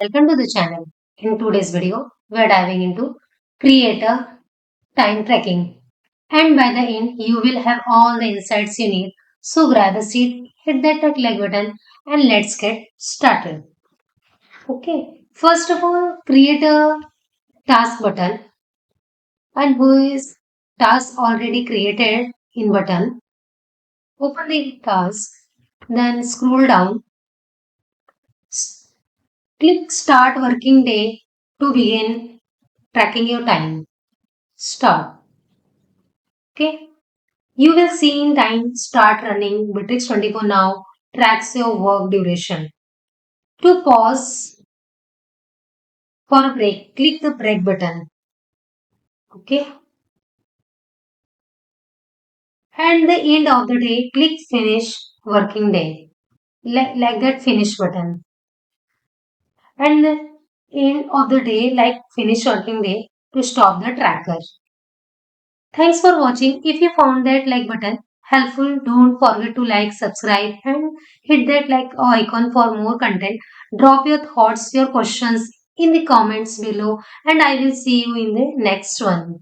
welcome to the channel. In today's video, we are diving into creator time tracking. And by the end, you will have all the insights you need. So grab a seat, hit that like button, and let's get started. Okay, first of all, create a task button, and who is task already created in button. Open the task, then scroll down, click start working day to begin tracking your time. Start. Okay. You will see in time start running. Bitrix24 now tracks your work duration. To pause for a break, click the break button. Okay. And the end of the day, click finish working day. Like that finish button. And the end of the day, like finish working day to stop the tracker. Thanks for watching. If you found that like button helpful, don't forget to like, subscribe and hit that like icon for more content. Drop your thoughts, your questions in the comments below and I will see you in the next one.